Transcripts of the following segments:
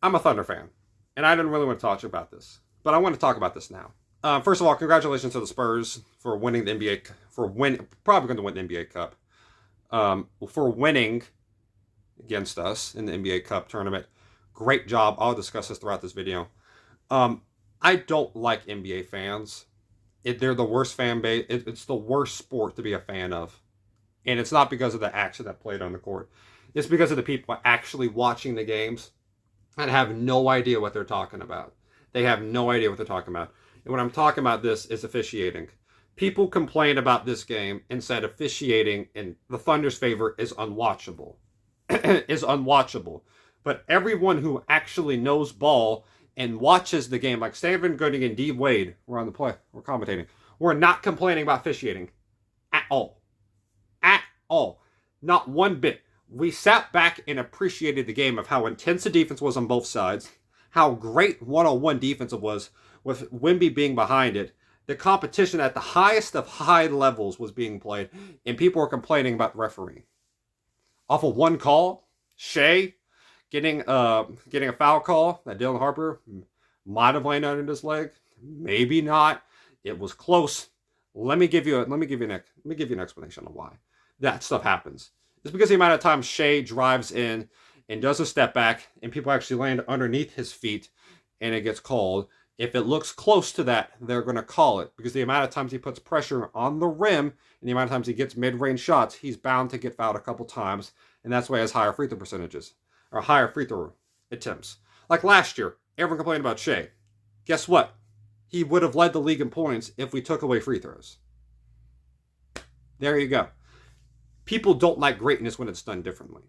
I'm a Thunder fan, and I didn't really want to talk to you about this, but I want to talk about this now. First of all, congratulations to the Spurs for winning the NBA, probably going to win the NBA Cup, for winning against us in the NBA Cup tournament. Great job. I'll discuss this throughout this video. Um, I don't like NBA fans. They're the worst fan base. It's the worst sport to be a fan of, and it's not because of the action that played on the court. It's because of the people actually watching the games and have no idea what they're talking about. They have no idea what they're talking about. And when I'm talking about this is officiating. People complain about this game and said officiating in the Thunder's favor is unwatchable. Is unwatchable. But everyone who actually knows ball and watches the game, like Stephen Gooding and D Wade, we're on the play, we're commentating. We're not complaining about officiating at all. At all. Not one bit. We sat back and appreciated the game of how intense the defense was on both sides, how great one-on-one defense it was, with Wemby being behind it. The competition at the highest of high levels was being played, and people were complaining about the refereeing. Off of one call, Shea getting a foul call that Dylan Harper might have landed under his leg, maybe not. It was close. Let me give you an explanation of why that stuff happens. It's because the amount of times Shea drives in and does a step back and people actually land underneath his feet and it gets called. If it looks close to that, they're going to call it because the amount of times he puts pressure on the rim and the amount of times he gets mid-range shots, he's bound to get fouled a couple times, and that's why he has higher free throw percentages or higher free throw attempts. Like last year, everyone complained about Shea. Guess what? He would have led the league in points if we took away free throws. There you go. People don't like greatness when it's done differently.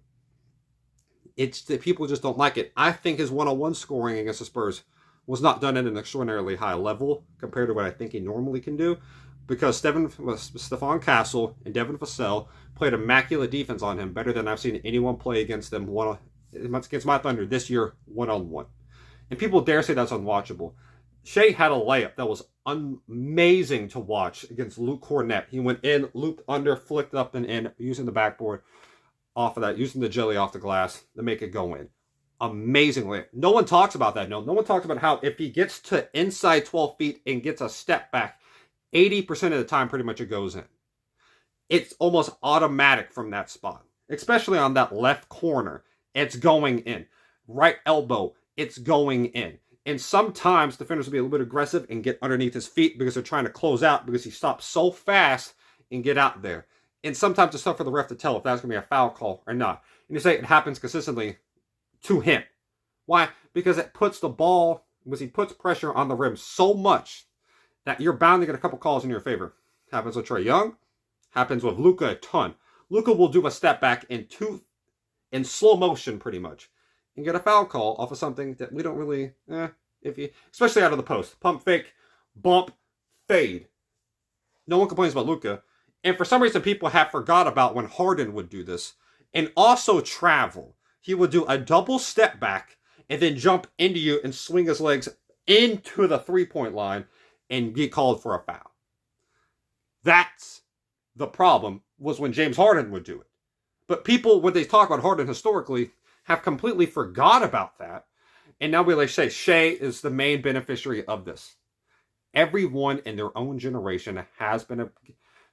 It's that people just don't like it. I think his one-on-one scoring against the Spurs was not done at an extraordinarily high level compared to what I think he normally can do, because Stephon Castle and Devin Vassell played immaculate defense on him, better than I've seen anyone play against them against my Thunder this year one-on-one. And people dare say that's unwatchable. Shea had a layup that was amazing to watch against Luke Cornett. He went in, looped under, flicked up and in, using the backboard off of that, using the jelly off the glass to make it go in. Amazingly. No one talks about that. No one talks about how if he gets to inside 12 feet and gets a step back, 80% of the time pretty much it goes in. It's almost automatic from that spot, especially on that left corner. It's going in. Right elbow, it's going in. And sometimes defenders will be a little bit aggressive and get underneath his feet because they're trying to close out because he stops so fast and get out there. And sometimes it's tough for the ref to tell if that's going to be a foul call or not. And you say it happens consistently to him. Why? Because it puts the ball, because he puts pressure on the rim so much that you're bound to get a couple calls in your favor. Happens with Trae Young. Happens with Luka a ton. Luka will do a step back in slow motion pretty much and get a foul call off of something that we don't really, especially out of the post. Pump fake, bump, fade. No one complains about Luka. And for some reason, people have forgot about when Harden would do this and also travel. He would do a double step back and then jump into you and swing his legs into the three-point line and get called for a foul. That's the problem, was when James Harden would do it. But people, when they talk about Harden historically, have completely forgot about that. And now we like say Shea is the main beneficiary of this. Everyone in their own generation has been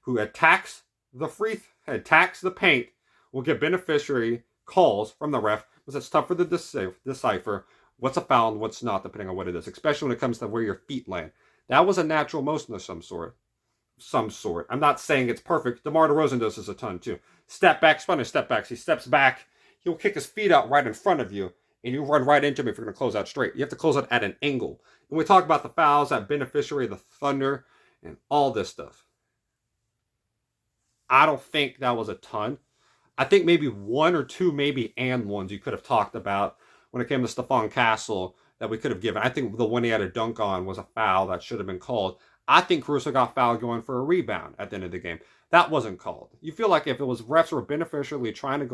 who attacks the paint will get beneficiary calls from the ref because it's tougher to decipher what's a foul and what's not, depending on what it is, especially when it comes to where your feet land. That was a natural motion of some sort. I'm not saying it's perfect. DeMar DeRozan does this a ton too. Step back, funny step backs. He steps back, he'll kick his feet out right in front of you, and you run right into him if you're going to close out straight. You have to close out at an angle. And we talk about the fouls, that beneficiary, the Thunder, and all this stuff. I don't think that was a ton. I think maybe one or two ones you could have talked about when it came to Stephon Castle that we could have given. I think the one he had a dunk on was a foul that should have been called. I think Caruso got fouled going for a rebound at the end of the game. That wasn't called. You feel like if it was refs were beneficially trying to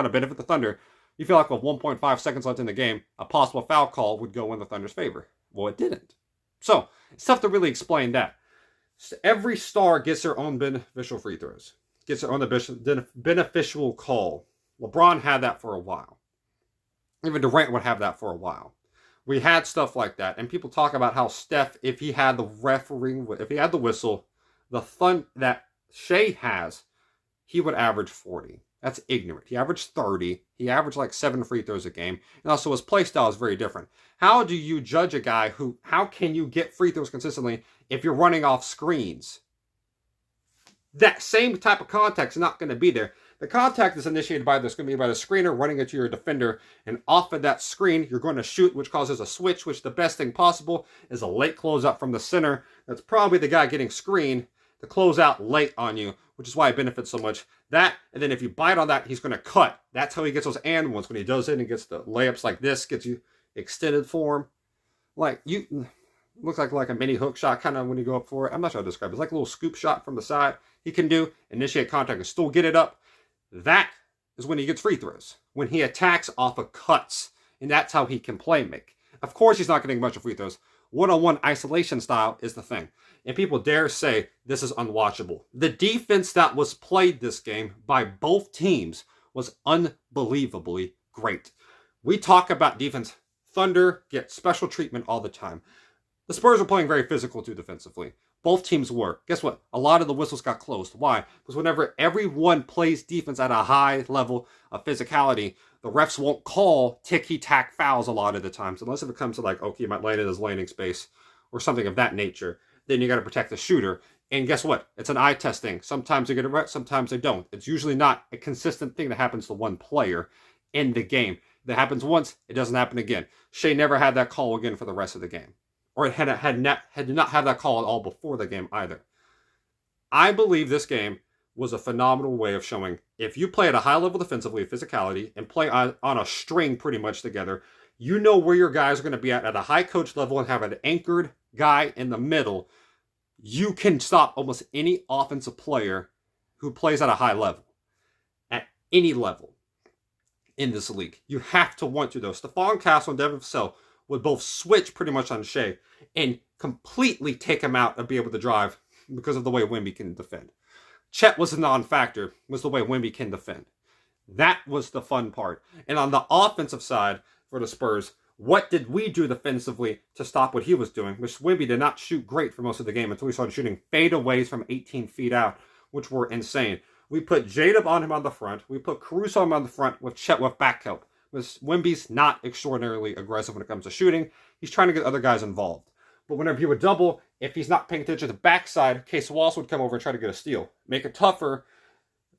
benefit the Thunder, you feel like with 1.5 seconds left in the game, a possible foul call would go in the Thunder's favor. Well, it didn't. So, it's tough to really explain that. Every star gets their own beneficial free throws. Gets their own beneficial call. LeBron had that for a while. Even Durant would have that for a while. We had stuff like that, and people talk about how Steph, if he had the refereeing, if he had the whistle, the fun that Shea has, he would average 40. That's ignorant. He averaged 30. He averaged like 7 free throws a game. And also his play style is very different. How do you judge a guy who, how can you get free throws consistently if you're running off screens? That same type of contact is not going to be there. The contact is initiated by this, going to be by the screener running into your defender, and off of that screen, you're going to shoot, which causes a switch, which the best thing possible is a late closeout from the center. That's probably the guy getting screened to close out late on you, which is why it benefits so much. That, and then if you bite on that, he's going to cut. That's how he gets those and ones. When he does it and gets the layups like this, gets you extended form. Like, you looks like a mini hook shot, kind of when you go up for it. I'm not sure how to describe it. It's like a little scoop shot from the side. He can do, initiate contact and still get it up. That is when he gets free throws. When he attacks off of cuts. And that's how he can play make. Of course, he's not getting much of free throws. One-on-one isolation style is the thing. And people dare say this is unwatchable. The defense that was played this game by both teams was unbelievably great. We talk about defense. Thunder get special treatment all the time. The Spurs are playing very physical too defensively. Both teams were. Guess what? A lot of the whistles got closed. Why? Because whenever everyone plays defense at a high level of physicality, the refs won't call ticky-tack fouls a lot of the times, unless if it comes to like, okay, you might land in his landing space or something of that nature. Then you got to protect the shooter. And guess what? It's an eye test thing. Sometimes they get it right, sometimes they don't. It's usually not a consistent thing that happens to one player in the game. If that happens once, it doesn't happen again. Shea never had that call again for the rest of the game. Or it had not have that call at all before the game either. I believe this game was a phenomenal way of showing if you play at a high level defensively, physicality, and play on a string pretty much together, you know where your guys are going to be at a high coach level and have an anchored guy in the middle. You can stop almost any offensive player who plays at a high level. At any level in this league. You have to want to, though. Stephon Castle and Devin Vassell would both switch pretty much on Shea and completely take him out and be able to drive because of the way Wemby can defend. Chet was a non-factor, was the way Wemby can defend. That was the fun part. And on the offensive side for the Spurs, what did we do defensively to stop what he was doing? Which Wemby did not shoot great for most of the game until he started shooting fadeaways from 18 feet out, which were insane. We put J-Dub on him on the front. We put Caruso on the front with Chet with back help. Wemby's not extraordinarily aggressive when it comes to shooting. He's trying to get other guys involved. But whenever you would double, if he's not paying attention to the backside, Case Wallace would come over and try to get a steal. Make it tougher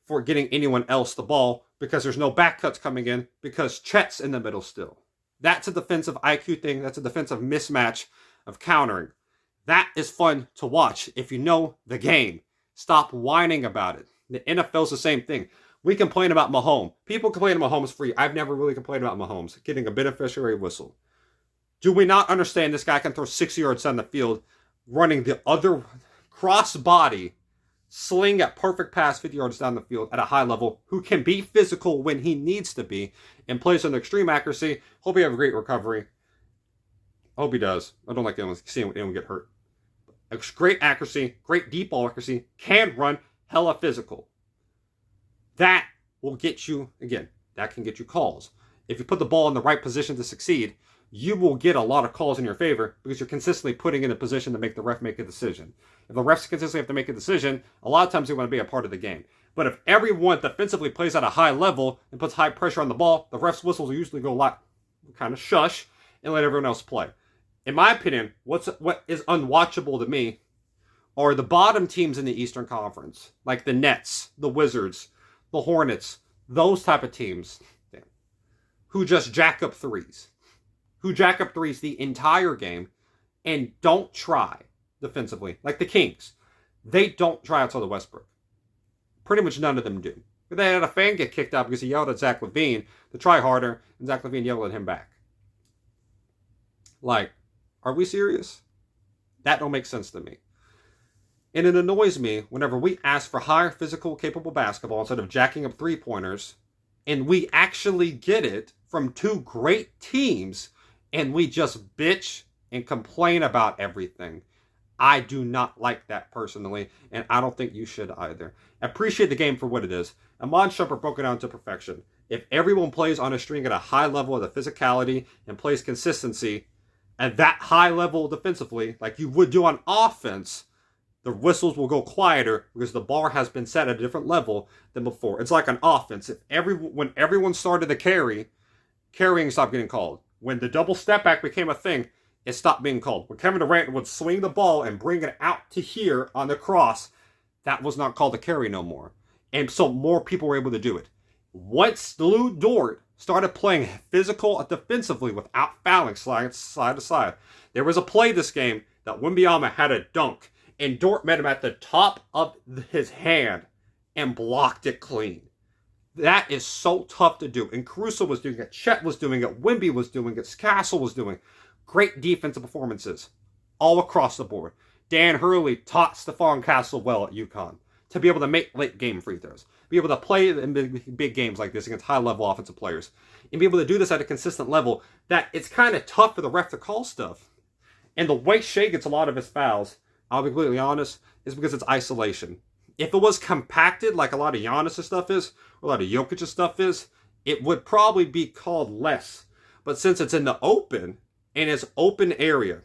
for getting anyone else the ball because there's no back cuts coming in because Chet's in the middle still. That's a defensive IQ thing. That's a defensive mismatch of countering. That is fun to watch if you know the game. Stop whining about it. The NFL's the same thing. We complain about Mahomes. People complain about Mahomes free. I've never really complained about Mahomes getting a beneficiary whistle. Do we not understand this guy can throw 60 yards down the field, running the other cross body, sling at perfect pass 50 yards down the field at a high level, who can be physical when he needs to be, and plays with extreme accuracy? Hope he have a great recovery. Hope he does. I don't like seeing anyone get hurt. Great accuracy, great deep ball accuracy, can run, hella physical. That will get you, again, that can get you calls. If you put the ball in the right position to succeed, you will get a lot of calls in your favor because you're consistently putting in a position to make the ref make a decision. If the refs consistently have to make a decision, a lot of times they want to be a part of the game. But if everyone defensively plays at a high level and puts high pressure on the ball, the refs' whistles will usually go like kind of shush and let everyone else play. In my opinion, what is unwatchable to me are the bottom teams in the Eastern Conference, like the Nets, the Wizards, the Hornets, those type of teams, who just jack up threes. Who jack up threes the entire game and don't try defensively. Like the Kings. They don't try outside of Westbrook. Pretty much none of them do. But they had a fan get kicked out because he yelled at Zach LaVine to try harder, and Zach LaVine yelled at him back. Like, are we serious? That don't make sense to me. And it annoys me whenever we ask for higher physical capable basketball instead of jacking up three-pointers, and we actually get it from two great teams, and we just bitch and complain about everything. I do not like that personally, and I don't think you should either. Appreciate the game for what it is. Iman Shumpert broke it down to perfection. If everyone plays on a string at a high level of the physicality and plays consistency at that high level defensively, like you would do on offense, the whistles will go quieter because the bar has been set at a different level than before. It's like an offense. When everyone started to carrying stopped getting called. When the double step back became a thing, it stopped being called. When Kevin Durant would swing the ball and bring it out to here on the cross, that was not called a carry no more. And so more people were able to do it. Once Lu Dort started playing physical defensively without fouling side to side, there was a play this game that Wembanyama had a dunk, and Dort met him at the top of his hand and blocked it clean. That is so tough to do. And Caruso was doing it, Chet was doing it, Wemby was doing it, Castle was doing it. Great defensive performances all across the board. Dan Hurley taught Stephon Castle well at UConn to be able to make late game free throws, be able to play in big games like this against high-level offensive players, and be able to do this at a consistent level that it's kind of tough for the ref to call stuff. And the way Shai gets a lot of his fouls, I'll be completely honest, is because it's isolation. If it was compacted like a lot of Giannis' stuff is, or a lot of Jokic's stuff is, it would probably be called less. But since it's in the open, and it's open area,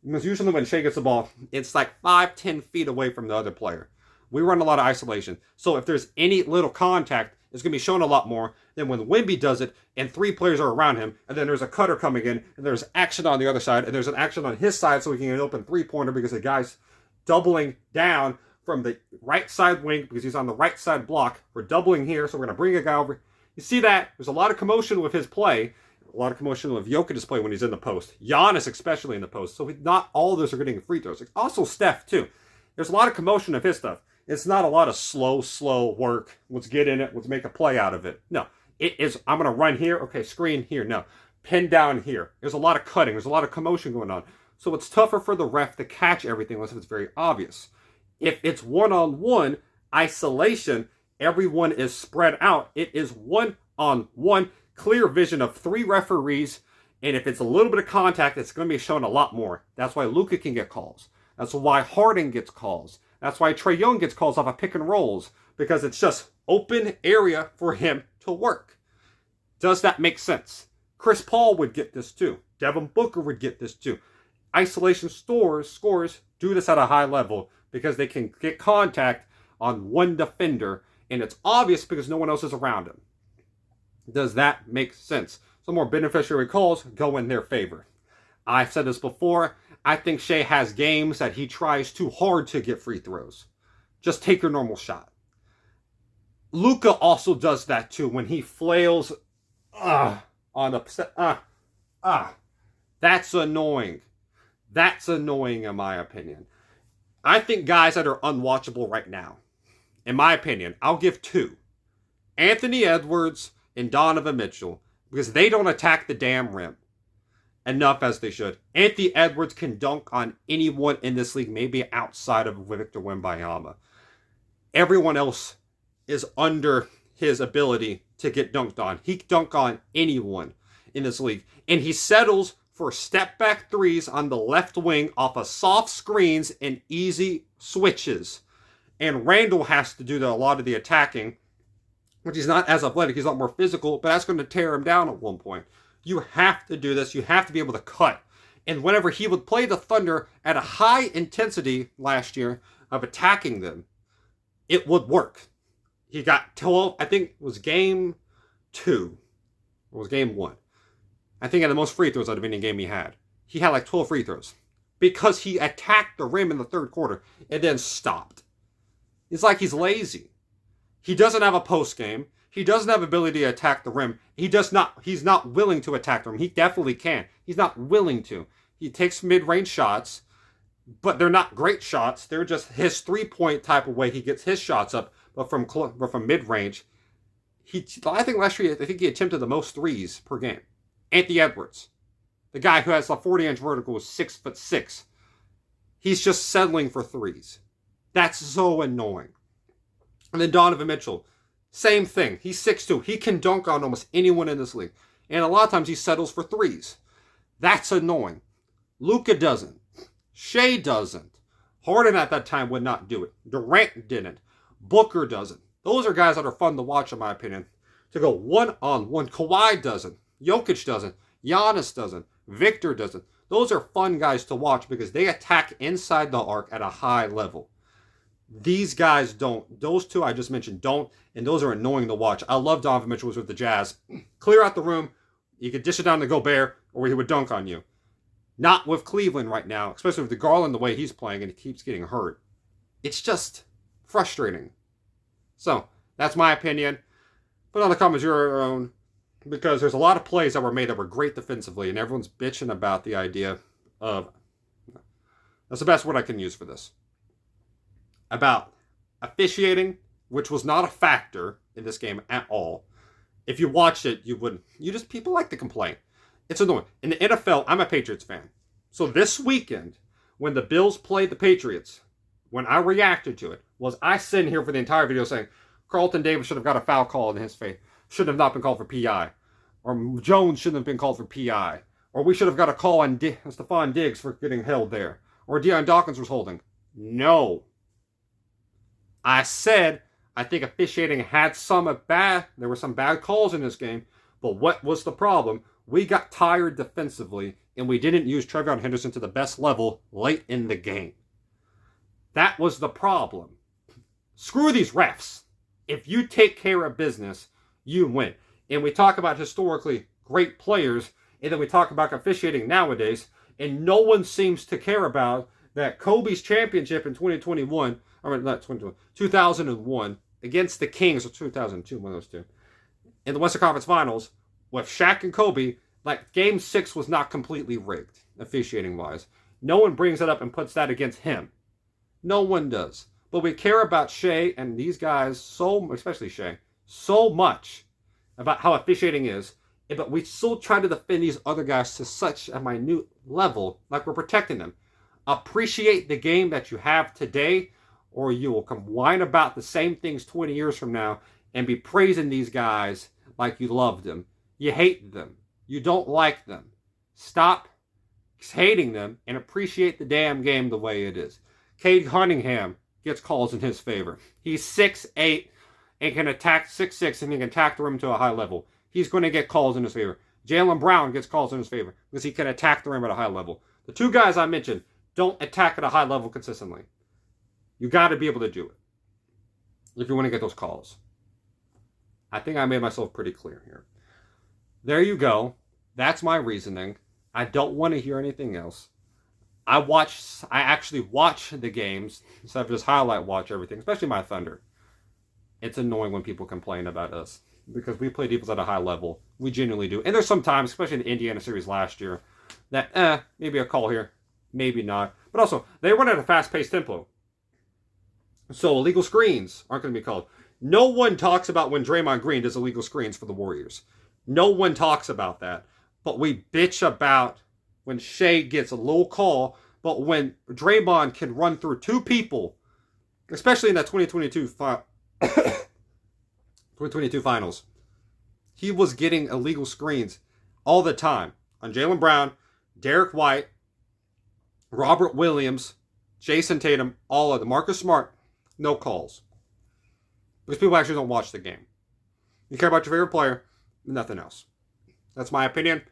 because usually when Shai gets the ball, it's like 5-10 feet away from the other player. We run a lot of isolation. So if there's any little contact, it's going to be shown a lot more than when Wemby does it and 3 players are around him, and then there's a cutter coming in, and there's action on the other side, and there's an action on his side so he can get an open three-pointer because the guy's doubling down from the right side wing because he's on the right side block. We're doubling here, so we're going to bring a guy over. You see that? There's a lot of commotion with his play. A lot of commotion with Jokic's play when he's in the post. Giannis especially in the post. So not all of those are getting free throws. Also Steph too. There's a lot of commotion of his stuff. It's not a lot of slow work. Let's get in it. Let's make a play out of it. No. It is, I'm going to run here. Okay, screen here. No. Pin down here. There's a lot of cutting. There's a lot of commotion going on. So it's tougher for the ref to catch everything unless it's very obvious. If it's one-on-one isolation, everyone is spread out. It is one-on-one clear vision of 3 referees, and if it's a little bit of contact, it's going to be shown a lot more. That's why Luka can get calls. That's why Harden gets calls. That's why Trae Young gets calls off of pick and rolls, because it's just open area for him to work. Does that make sense? Chris Paul would get this too. Devin Booker would get this too. Isolation scores do this at a high level because they can get contact on one defender, and it's obvious because no one else is around him. Does that make sense? So more beneficiary calls go in their favor. I've said this before. I think Shai has games that he tries too hard to get free throws. Just take your normal shot. Luka also does that too when he flails on the That's annoying. That's annoying in my opinion. I think guys that are unwatchable right now, in my opinion, I'll give 2. Anthony Edwards and Donovan Mitchell, because they don't attack the damn rim enough as they should. Anthony Edwards can dunk on anyone in this league, maybe outside of Victor Wembanyama. Everyone else is under his ability to get dunked on. He can dunk on anyone in this league. And he settles for step-back threes on the left wing off of soft screens and easy switches. And Randall has to do a lot of the attacking, which he's not as athletic, he's a lot more physical, but that's going to tear him down at one point. You have to do this. You have to be able to cut. And whenever he would play the Thunder at a high intensity last year of attacking them, it would work. He got 12, I think it was game 2. Or it was game 1. I think he had the most free throws out of any game he had. He had like 12 free throws. Because he attacked the rim in the third quarter and then stopped. It's like he's lazy. He doesn't have a post game. He doesn't have ability to attack the rim. He's not willing to attack the rim. He definitely can. He's not willing to. He takes mid-range shots, but they're not great shots. They're just his three-point type of way he gets his shots up, but from mid-range. I think last year, he attempted the most threes per game. Anthony Edwards, the guy who has a 40-inch vertical, is 6'6". He's just settling for threes. That's so annoying. And then Donovan Mitchell, same thing. He's 6'2". He can dunk on almost anyone in this league. And a lot of times he settles for threes. That's annoying. Luka doesn't. Shai doesn't. Harden at that time would not do it. Durant didn't. Booker doesn't. Those are guys that are fun to watch in my opinion. to go one-on-one. Kawhi doesn't. Jokic doesn't. Giannis doesn't. Victor doesn't. Those are fun guys to watch because they attack inside the arc at a high level. These guys don't. Those two I just mentioned don't, and those are annoying to watch. I love Donovan Mitchell was with the Jazz. Clear out the room. You could dish it down to Gobert, or he would dunk on you. Not with Cleveland right now, especially with the Garland the way he's playing and he keeps getting hurt. It's just frustrating. So, that's my opinion. Put on the comments your own, because there's a lot of plays that were made that were great defensively, and everyone's bitching about the idea of, that's the best word I can use for this, about officiating, which was not a factor in this game at all. If you watched it, you wouldn't. People like to complain. It's annoying. In the NFL, I'm a Patriots fan. So this weekend, when the Bills played the Patriots, when I reacted to it, was I sitting here for the entire video saying, Carlton Davis should have got a foul call in his face. Should have not been called for PI. Or Jones shouldn't have been called for PI. Or we should have got a call on Stephon Diggs for getting held there. Or Deion Dawkins was holding. No. I said I think officiating had there were some bad calls in this game, but what was the problem? We got tired defensively, and we didn't use Trevion Henderson to the best level late in the game. That was the problem. Screw these refs. If you take care of business, you win. And we talk about historically great players, and then we talk about officiating nowadays, and no one seems to care about that Kobe's championship in 2021, or not 2001, against the Kings, or 2002, one of those two, in the Western Conference Finals, with Shaq and Kobe, like Game 6 was not completely rigged, officiating-wise. No one brings it up and puts that against him. No one does. But we care about Shea and these guys, especially Shea, so much about how officiating is, but we still try to defend these other guys to such a minute level, like we're protecting them. Appreciate the game that you have today, or you will come whine about the same things 20 years from now and be praising these guys like you love them. You hate them. You don't like them. Stop hating them and appreciate the damn game the way it is. Cade Cunningham gets calls in his favor. He's 6'8" and can attack 6'6", and he can attack the rim to a high level. He's going to get calls in his favor. Jaylen Brown gets calls in his favor because he can attack the rim at a high level. The two guys I mentioned don't attack at a high level consistently. You got to be able to do it if you want to get those calls. I think I made myself pretty clear here. There you go. That's my reasoning. I don't want to hear anything else. I actually watch the games instead of just highlight watch everything, especially my Thunder. It's annoying when people complain about us because we play defense at a high level. We genuinely do. And there's some times, especially in the Indiana series last year, that maybe a call here, maybe not. But also, they run at a fast-paced tempo. So illegal screens aren't going to be called. No one talks about when Draymond Green does illegal screens for the Warriors. No one talks about that. But we bitch about when Shea gets a low call, but when Draymond can run through two people, especially in that 2022 finals, he was getting illegal screens all the time on Jaylen Brown, Derek White, Robert Williams, Jason Tatum, all of them. Marcus Smart, no calls. Because people actually don't watch the game. You care about your favorite player, nothing else. That's my opinion.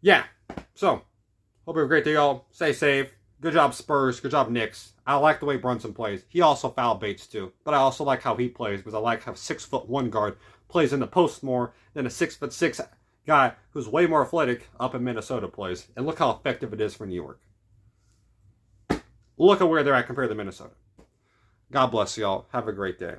Yeah. So, hope you have a great day, y'all. Stay safe. Good job, Spurs. Good job, Knicks. I like the way Brunson plays. He also foul baits, too. But I also like how he plays, because I like how 6'1" guard plays in the post more than a 6'6" guy who's way more athletic up in Minnesota plays. And look how effective it is for New York. Look at where they're at compared to Minnesota. God bless y'all. Have a great day.